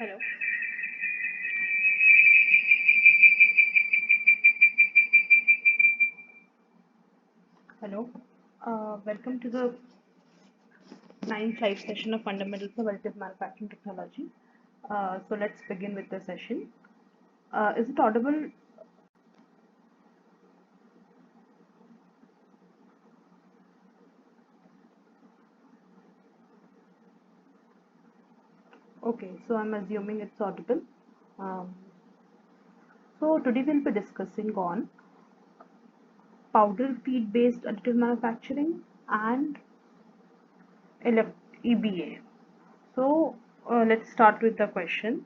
Hello. Hello. Welcome to the ninth live session of Fundamentals of Additive Manufacturing Technology. So let's begin with the session. Is it audible? Okay, so I'm assuming it's audible. Um, so today we'll be discussing on powder feed based additive manufacturing and EBA. So let's start with the questions.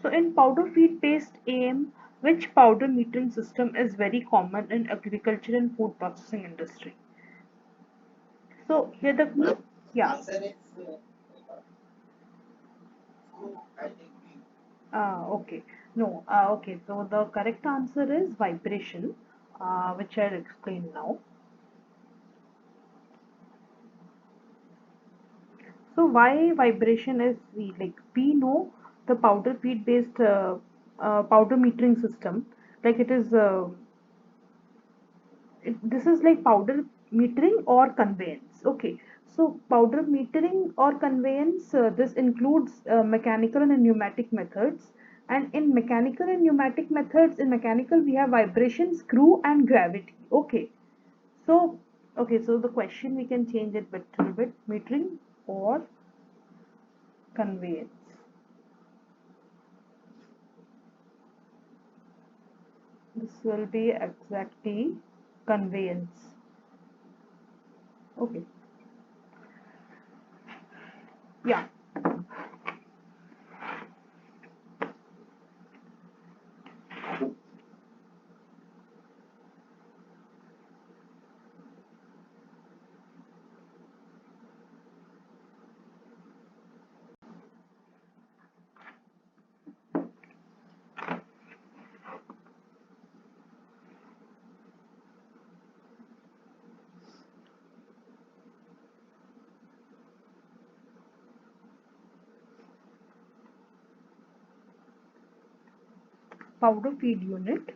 So in powder feed based AM, which powder metering system is very common in agriculture and food processing industry? So here the yeah okay no okay, so the correct answer is vibration, which I'll explain now. So why vibration is like we know the powder feed based powder metering system, like it is this is like powder metering or conveyance. Okay, so powder metering or conveyance, this includes mechanical and pneumatic methods. And in mechanical and pneumatic methods, in mechanical we have vibration, screw, and gravity. Okay, so so the question we can change it a little bit: metering or conveyance. This will be exactly conveyance. Okay, yeah. Powder feed unit.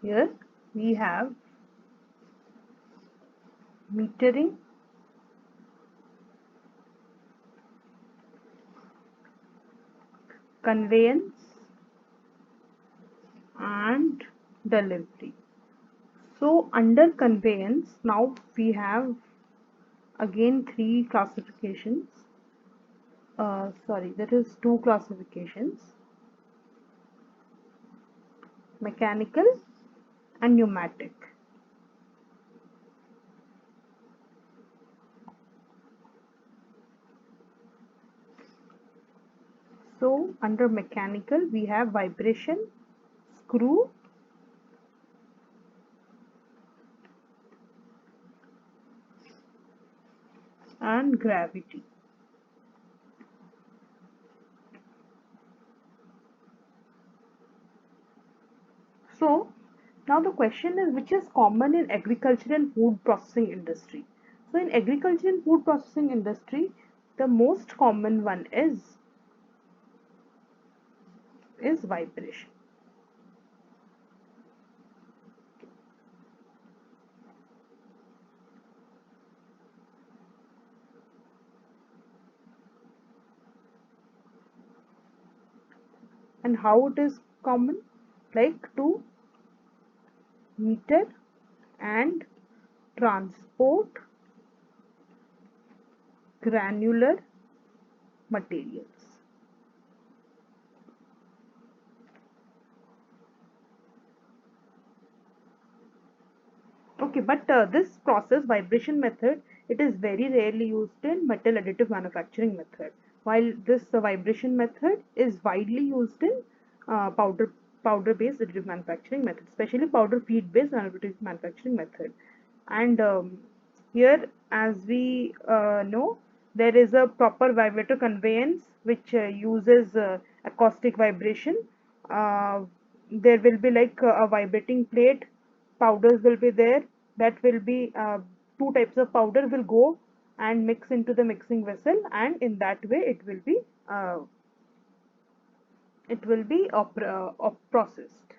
Here we have metering, conveyance, and delivery. So under conveyance, now we have again three classifications. Sorry, there is two classifications: mechanical and pneumatic. So under mechanical, we have vibration, screw, and gravity. So now the question is, which is common in agriculture and food processing industry? So in agriculture and food processing industry, the most common one is vibration. And how it is common? Like to meter and transport granular materials. Okay, but this process vibration method, it is very rarely used in metal additive manufacturing method, while this vibration method is widely used in powder based additive manufacturing method, especially powder feed based additive manufacturing method. And here, as we know, there is a proper vibrator conveyance which uses acoustic vibration. uh, there will be like a vibrating plate, powders will be there, that will be two types of powder will go, and mix into the mixing vessel, and in that way uh, it will be processed.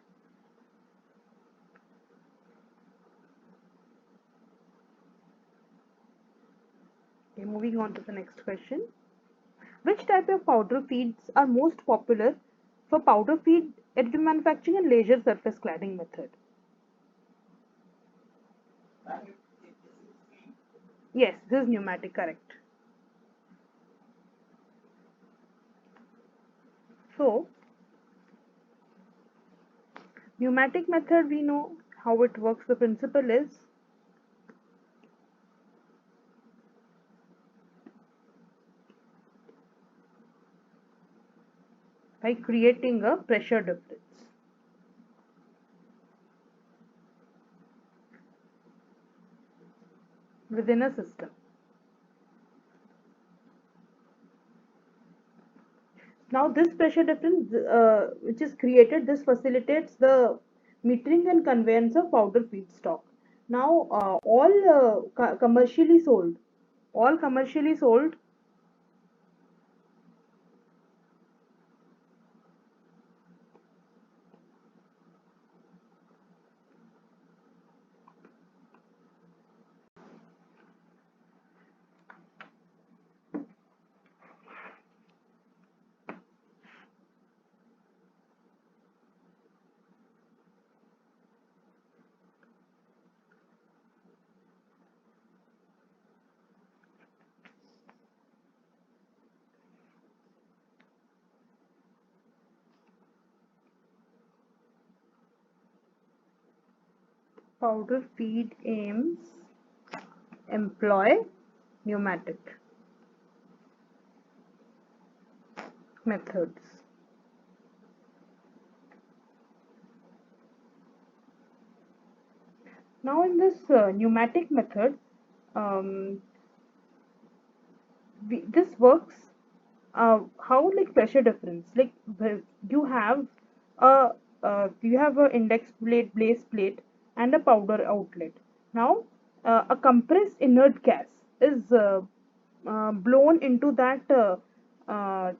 Okay, moving on to the next question. Which type of powder feeds are most popular for powder feed additive manufacturing and laser surface cladding method? Yes, this is pneumatic, correct. So, pneumatic method, we know how it works. The principle is by creating a pressure difference within a system. Now, this pressure difference which is created, this facilitates the metering and conveyance of powder feedstock. Now, all commercially sold powder feed aims employ pneumatic methods. Now, in this pneumatic method, um, this works how, like pressure difference, like you have a you have a index plate, base plate, and a powder outlet. Now, a compressed inert gas is blown into that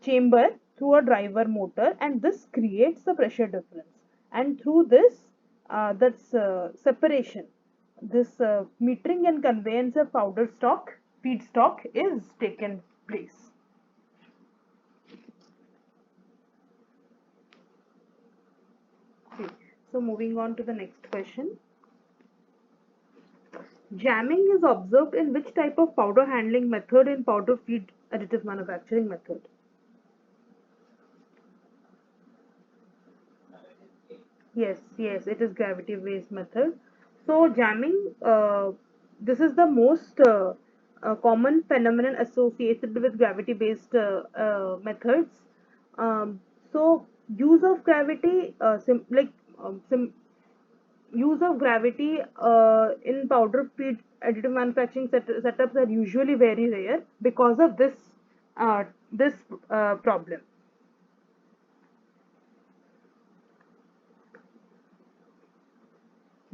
chamber through a driver motor, and this creates the pressure difference, and through this that's separation, this metering and conveyance of powder stock feedstock is taken place. Okay, so moving on to the next question. Jamming is observed in which type of powder handling method in powder feed additive manufacturing method? Yes, yes, it is gravity based method. So jamming, this is the most common phenomenon associated with gravity based methods. Um, so use of gravity, use of gravity in powder feed additive manufacturing setups are usually very rare because of uh, this problem.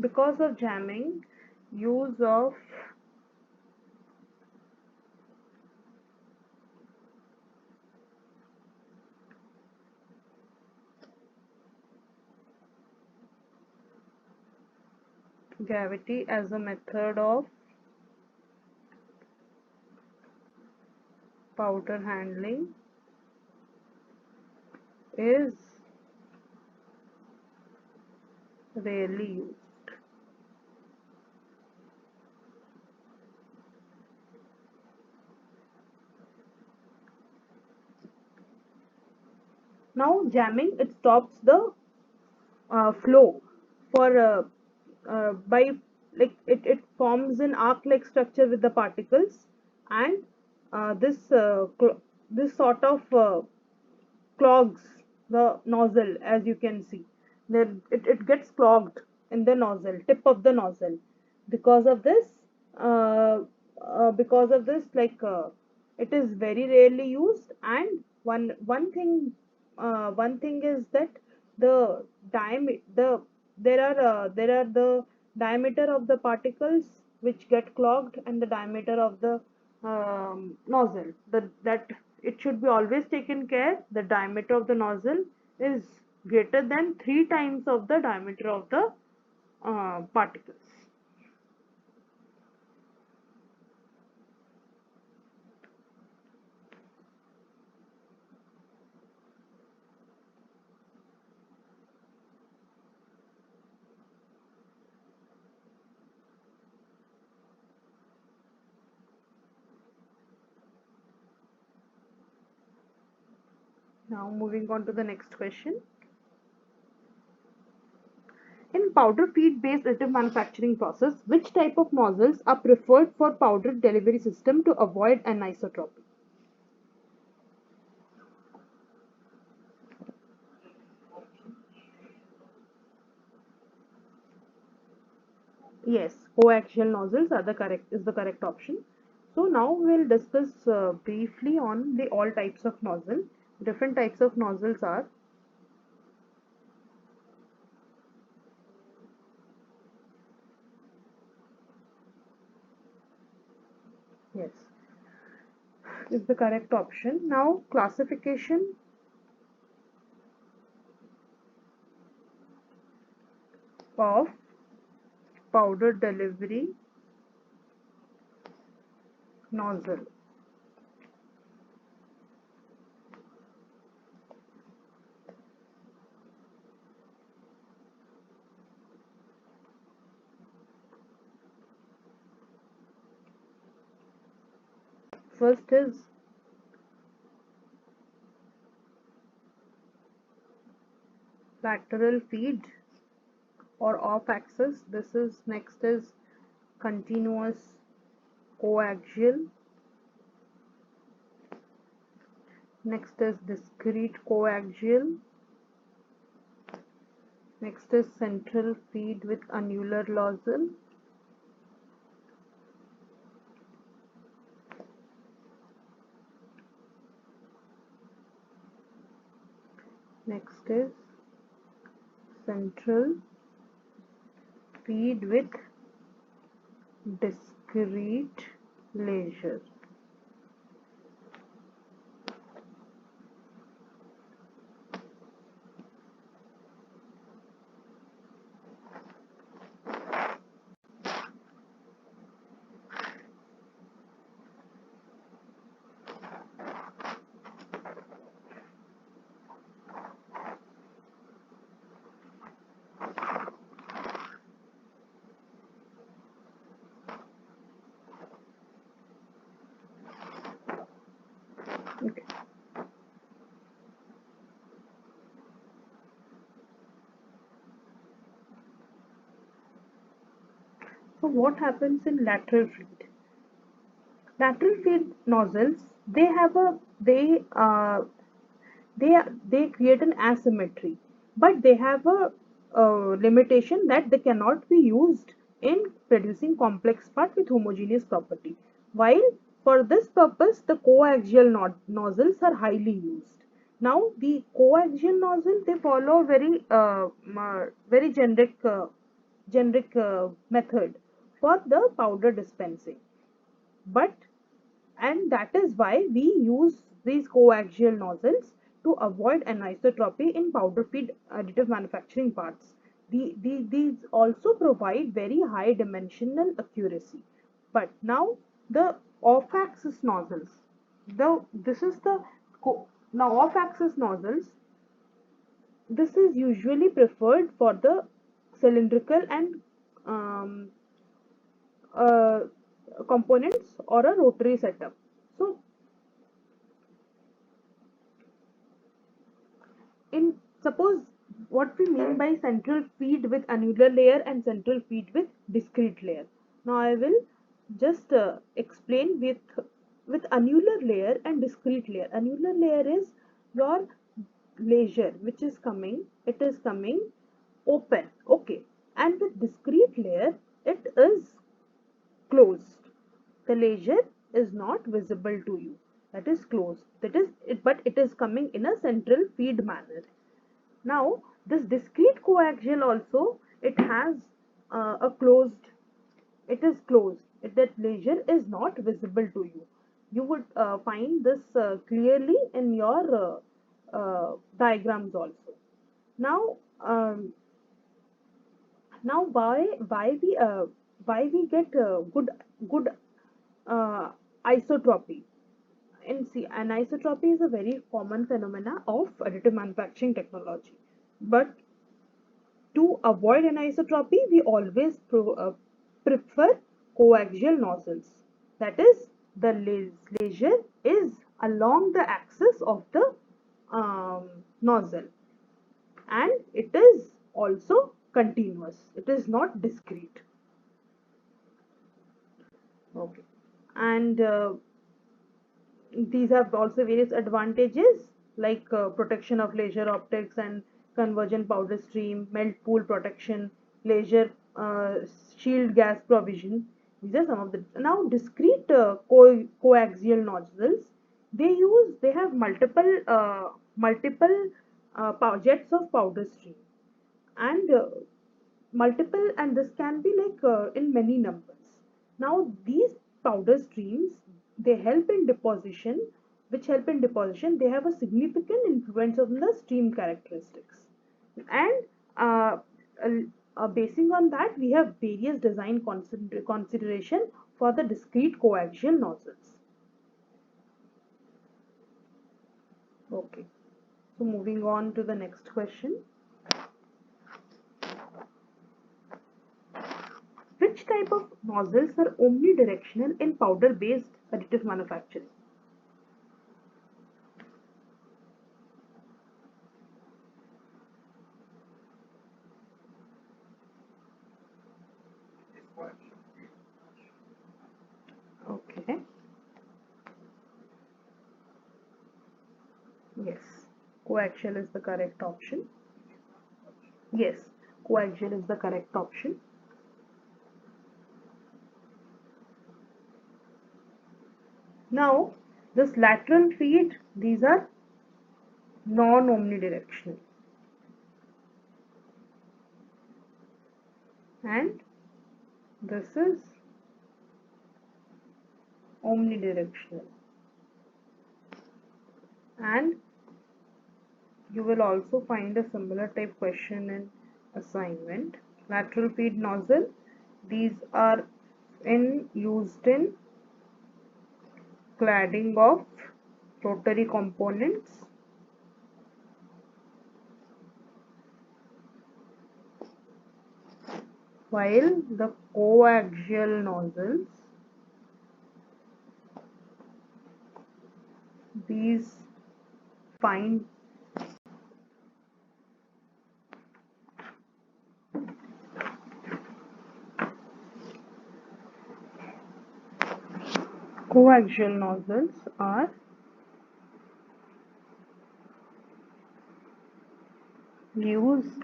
Because of jamming, use of gravity as a method of powder handling is rarely used. Now jamming, it stops the flow for by, like it forms an arc-like structure with the particles, and this sort of clogs the nozzle, as you can see that it gets clogged in the nozzle, tip of the nozzle. Because of this uh, it is very rarely used. And one thing is that the there are the diameter of the particles which get clogged, and the diameter of the nozzle. That it should be always taken care the diameter of the nozzle is greater than 3 times of the diameter of the particles. Now moving on to the next question. In powder feed based additive manufacturing process, which type of nozzles are preferred for powder delivery system to avoid anisotropy? Yes, coaxial nozzles are the correct option. So now we'll discuss briefly on the all types of nozzle. Different types of nozzles are, yes, is the correct option. Now classification of powder delivery nozzle. First is lateral feed or off axis. This is next is continuous coaxial. Next is discrete coaxial. Next is central feed with annular nozzle. Next is central feed with discrete laser. Okay. So what happens in lateral feed? Lateral feed nozzles, they have a they create an asymmetry, but they have a limitation that they cannot be used in producing complex part with homogeneous property. While for this purpose, the coaxial nozzles are highly used. Now, the coaxial nozzle they follow very generic method for the powder dispensing, but and that is why we use these coaxial nozzles to avoid anisotropy in powder feed additive manufacturing parts. These also provide very high dimensional accuracy. But now the off-axis nozzles, this is the now off-axis nozzles. This is usually preferred for the cylindrical and um, uh, components or a rotary setup. So in suppose what we mean by central feed with annular layer and central feed with discrete layer. Now I will just explain with annular layer and discrete layer. Annular layer is your laser which is coming, it is coming open, okay, and with discrete layer it is closed. The laser is not visible to you, that is closed, that is it, but it is coming in a central feed manner. Now, this discrete coaxial also, it has a closed, it is closed. that laser is not visible to you. You would find this clearly in your diagrams also. Now, now why we get good uh, isotropy? And see, anisotropy is a very common phenomena of additive manufacturing technology. But to avoid anisotropy, we always prefer coaxial nozzles. That is, the laser is along the axis of the nozzle, and it is also continuous. It is not discrete. Okay, and these have also various advantages like protection of laser optics and convergent powder stream, melt pool protection, laser shield gas provision. These are some of the now discrete coaxial nozzles. They have multiple jets of powder stream, and multiple, and this can be like in many numbers. Now these powder streams, they help in deposition, they have a significant influence on the stream characteristics. And uh, basing on that, we have various design consideration for the discrete coaxial nozzles. Okay, so moving on to the next question. Which type of nozzles are omnidirectional in powder-based additive manufacturing? Okay, yes, coaxial is the correct option. Yes, coaxial is the correct option. Now, this lateral feed, these are non-omnidirectional, and this is omnidirectional. And you will also find a similar type question in assignment. Lateral feed nozzle, these are used in cladding of rotary components, while the coaxial nozzles, these find coaxial nozzles are used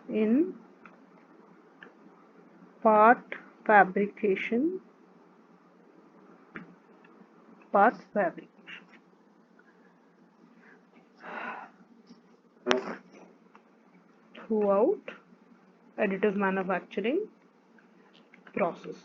in part fabrication, parts fabrication throughout additive manufacturing processes.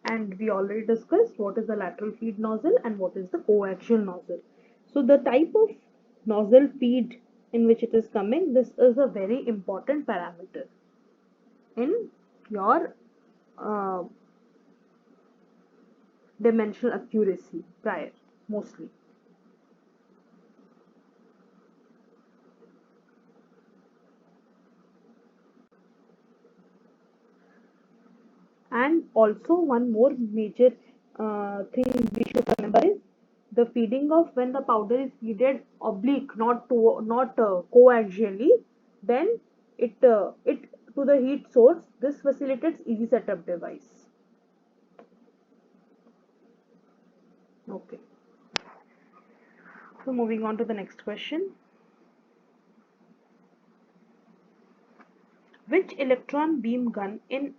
And we already discussed what is the lateral feed nozzle and what is the coaxial nozzle. So the type of nozzle feed in which it is coming, this is a very important parameter in your uh, dimensional accuracy prior, mostly. And also one more major thing we should remember is the feeding of when the powder is feeded oblique, not coaxially, then it to the heat source. This facilitates easy setup device. Okay. So moving on to the next question. Which electron beam gun in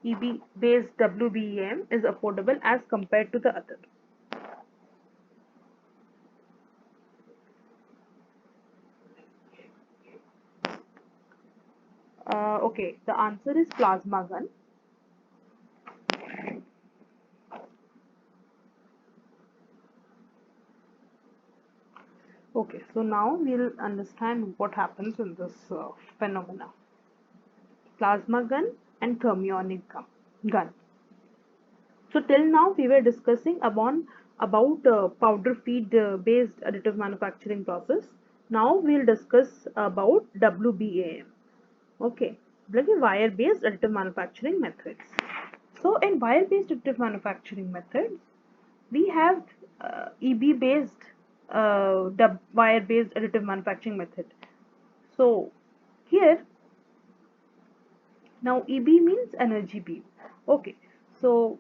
EB based WBEM is affordable as compared to the other? Okay, the answer is plasma gun. Okay, so now we'll understand what happens in this phenomena. Plasma gun and thermionic gun. So till now we were discussing about powder feed based additive manufacturing process. Now we'll discuss about WBAM. Okay, like wire based additive manufacturing methods. So in wire based additive manufacturing methods, we have EB based wire based additive manufacturing method. So here now EB means energy beam. Okay, so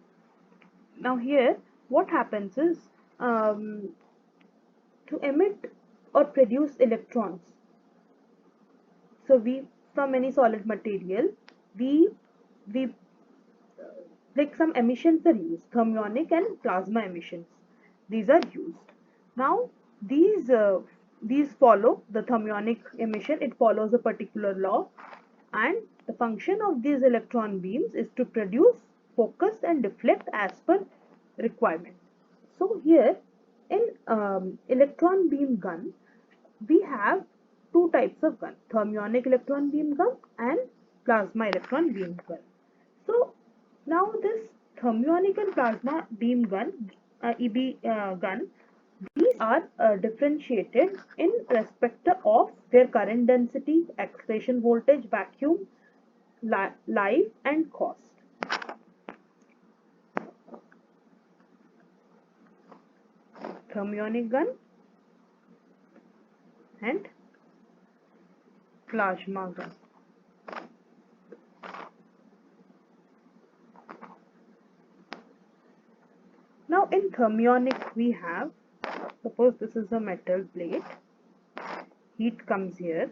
now here what happens is um, to emit or produce electrons. So we from any solid material we we like some emissions are used, thermionic and plasma emissions. These are used. Now these follow the thermionic emission. It follows a particular law, and the function of these electron beams is to produce, focus, and deflect as per requirement. So here in electron beam gun, we have two types of gun: thermionic electron beam gun and plasma electron beam gun. So now this thermionic and plasma beam gun, EB gun, these are differentiated in respect of their current density, excitation voltage, vacuum, life, and cost. Thermionic gun and plasma gun. Now in thermionic we have, suppose this is a metal plate, heat comes here,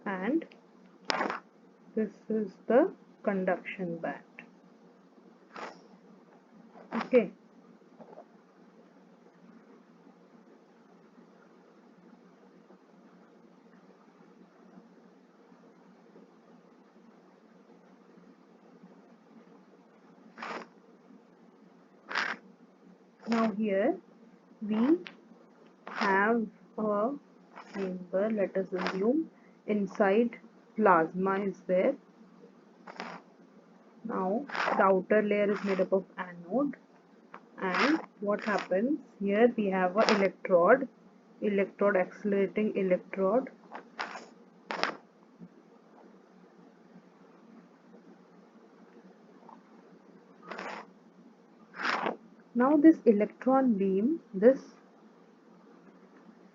and this is the conduction band. Okay. Now here we have a chamber. Let us assume inside plasma is there. Now the outer layer is made up of anode, and what happens here, we have a electrode, accelerating electrode. Now this electron beam, this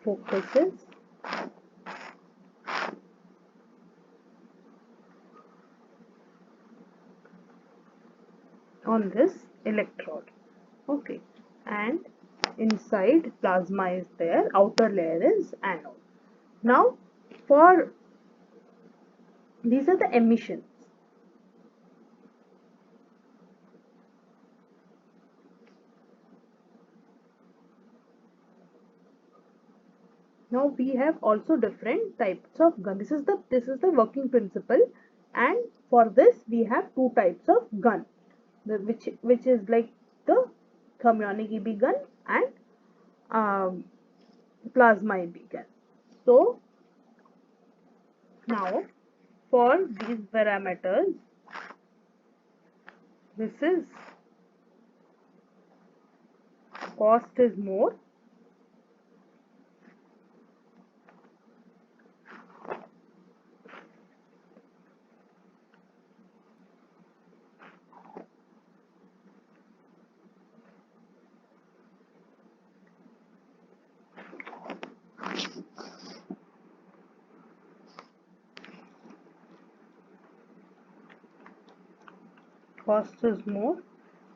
focuses on this electrode. Okay, and inside plasma is there, outer layer is anode. Now for these are the emissions. Now we have also different types of gun. This is the working principle, and for this we have two types of gun, which is like the thermionic EB gun and plasma EB gun. So now for these parameters, this is cost is more,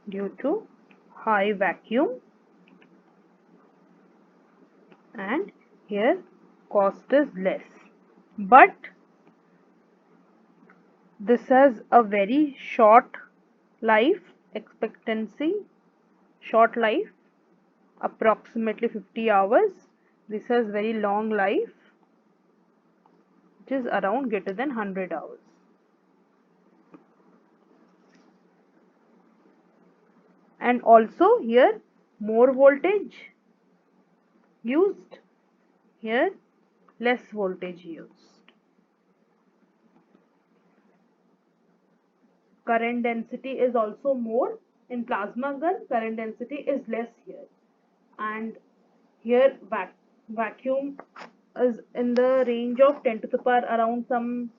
due to high vacuum, and here cost is less, but this has a very short life expectancy, short life, approximately 50 hours. This has very long life, which is around greater than 100 hours. And also here more voltage used, here less voltage used. Current density is also more. In plasma gun, current density is less here. And here vacuum is in the range of 10 to the power around some.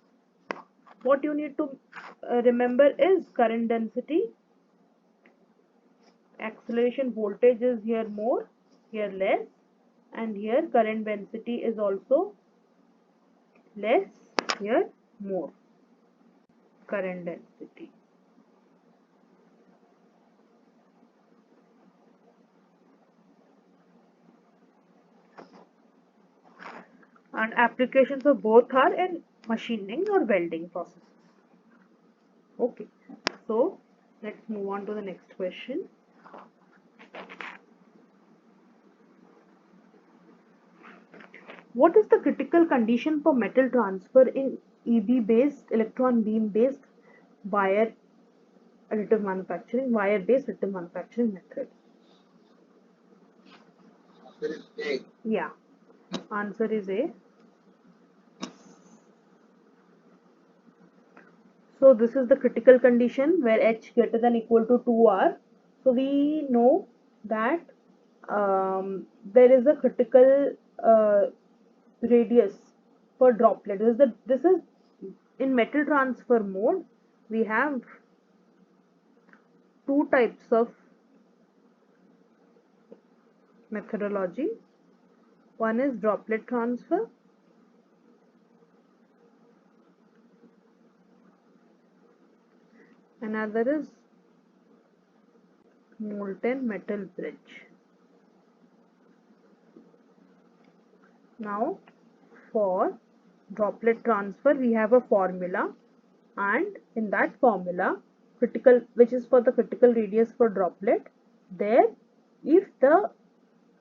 What you need to remember is current density, acceleration voltage is here more, here less, and here current density is also less, here more current density. And applications of both are in machining or welding processes. Okay, so let's move on to the next question. What is the critical condition for metal transfer in EB based, electron beam based wire additive manufacturing, wire based additive manufacturing method? Yeah, answer is A. So this is the critical condition where H greater than equal to 2R. So we know that there is a critical radius for droplet. This is in metal transfer mode. We have two types of methodology. One is droplet transfer, another is molten metal bridge. Now for droplet transfer we have a formula, and in that formula critical, which is for the critical radius for droplet, there if the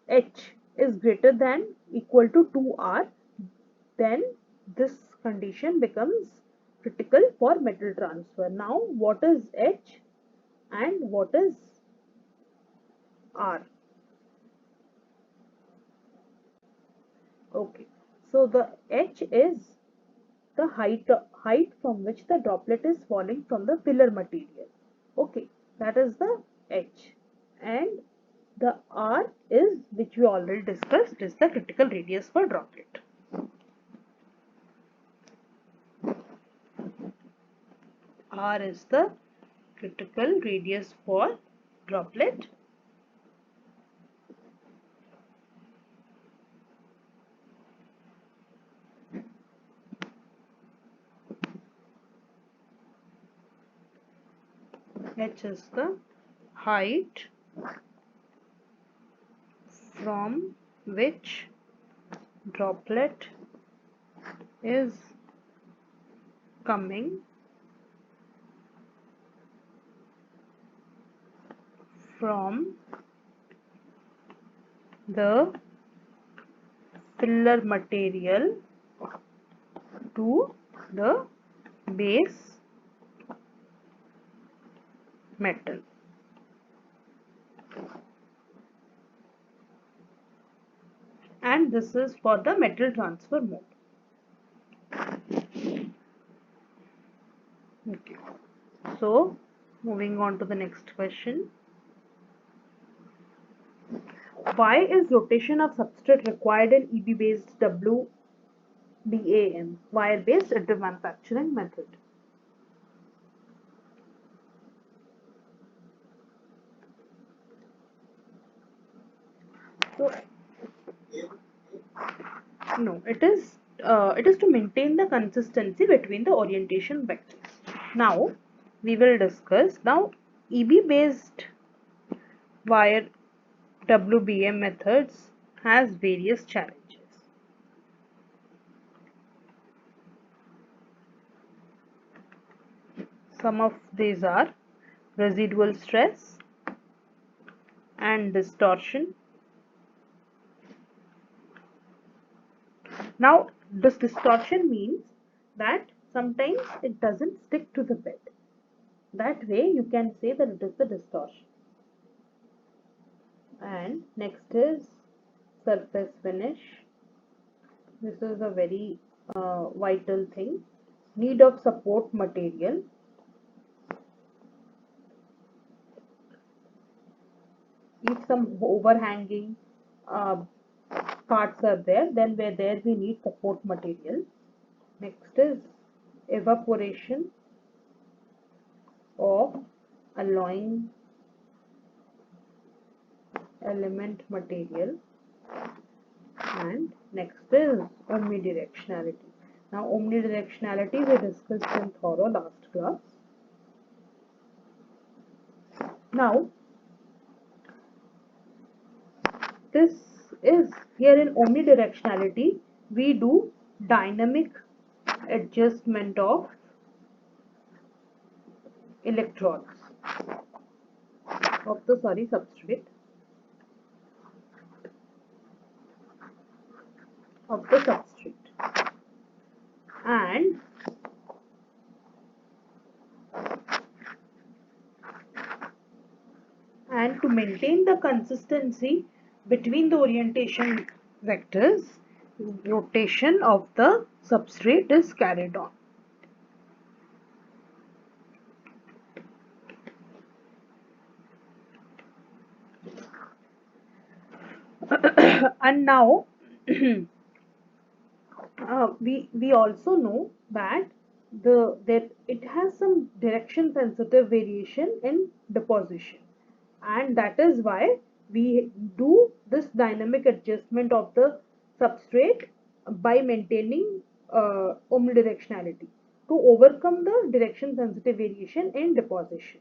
H is greater than equal to 2R, then this condition becomes critical for metal transfer. Now what is H and what is R? Okay, so the H is the height from which the droplet is falling from the filler material. Okay, that is the H. And the R is, which we already discussed, is the critical radius for droplet. R is the critical radius for droplet. H is the height from which droplet is coming from the filler material to the base metal. And this is for the metal transfer mode. Okay, so moving on to the next question. Why is rotation of substrate required in EB based WBAM, wire based additive manufacturing method? So no, it is to maintain the consistency between the orientation vectors. Now we will discuss now EB based wire WBM methods has various challenges. Some of these are residual stress and distortion. Now this distortion means that sometimes it doesn't stick to the bed. That way you can say that it is the distortion. And next is surface finish. This is a very vital thing. Need of support material. If some overhanging uh, parts are there, then where there we need support material. Next is evaporation of alloying element material. And next is omnidirectionality. Now omnidirectionality we discussed in thorough last class. Now this is here in omnidirectionality we do dynamic adjustment of electrons of the substrate and to maintain the consistency between the orientation vectors, rotation of the substrate is carried on. And now we also know that it has some direction sensitive variation in deposition, and that is why we do this dynamic adjustment of the substrate by maintaining omnidirectionality to overcome the direction sensitive variation in deposition.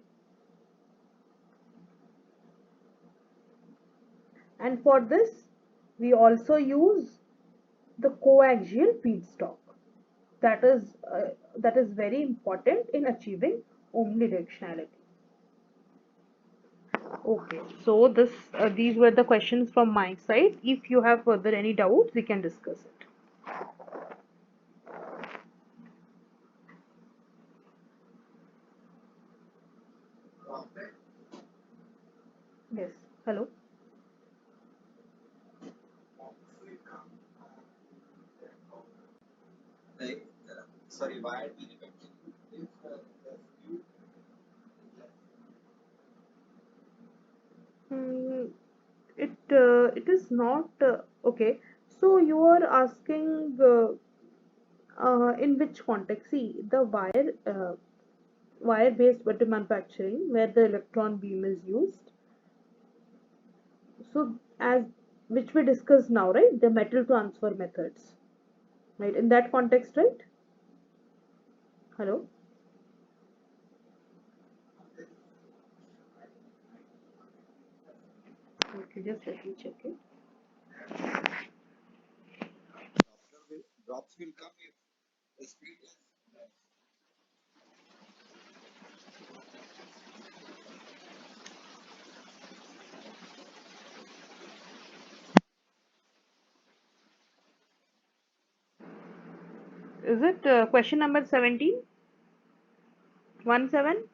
And for this we also use the coaxial feedstock. That is very important in achieving omnidirectionality. Okay, so these were the questions from my side. If you have further any doubts, we can discuss it. Yes. Hello. Sorry, wired manufacturing. If the speed is less. It is not okay. So you are asking in which context? See, the wire based battery manufacturing where the electron beam is used. So as which we discussed now, right? The metal transfer methods, right? In that context, right? Hello. Okay, just let me check it. Drops will come if the speed is less. Is it question number 17? 17?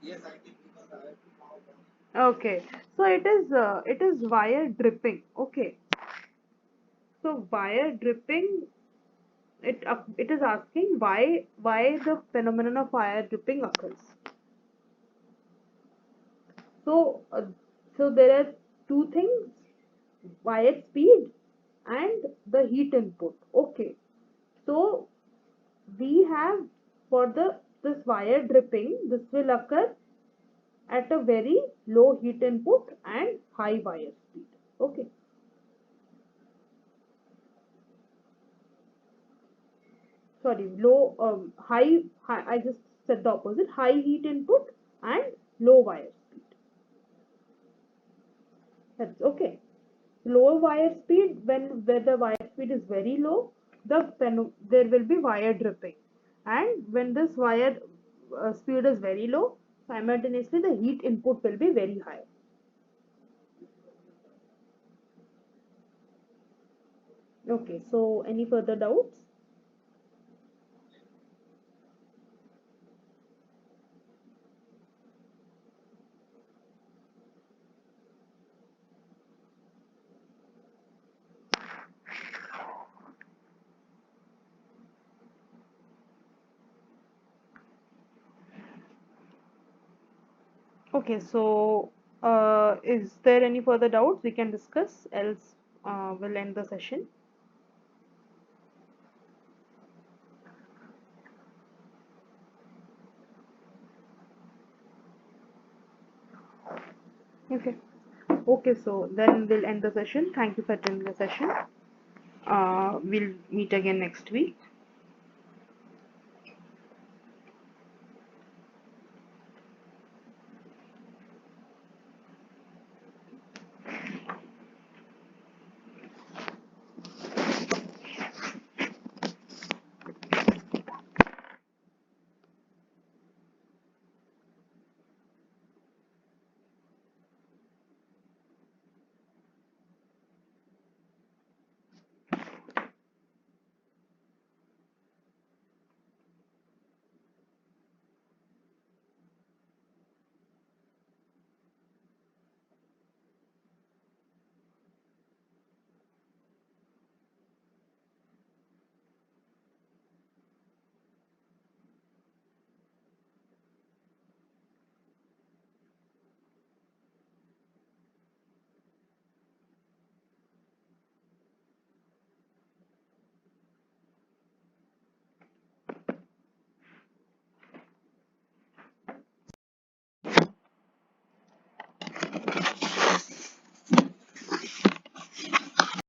Yes, I think because I have to power down. Okay. So it is wire dripping. Okay. So wire dripping, it is asking why the phenomenon of wire dripping occurs. So so there are two things: wire speed and the heat input. Okay. So we have for this wire dripping, this will occur at a very low heat input and high wire speed. Okay. Sorry, low high, I just said the opposite: high heat input and low wire speed. That's okay. Low wire speed, where the wire speed is very low, there will be wire dripping, and when this wire speed is very low, simultaneously the heat input will be very high. Okay, so any further doubts? Okay, so is there any further doubts we can discuss? Else, we'll end the session. Okay. Okay, so then we'll end the session. Thank you for attending the session. We'll meet again next week.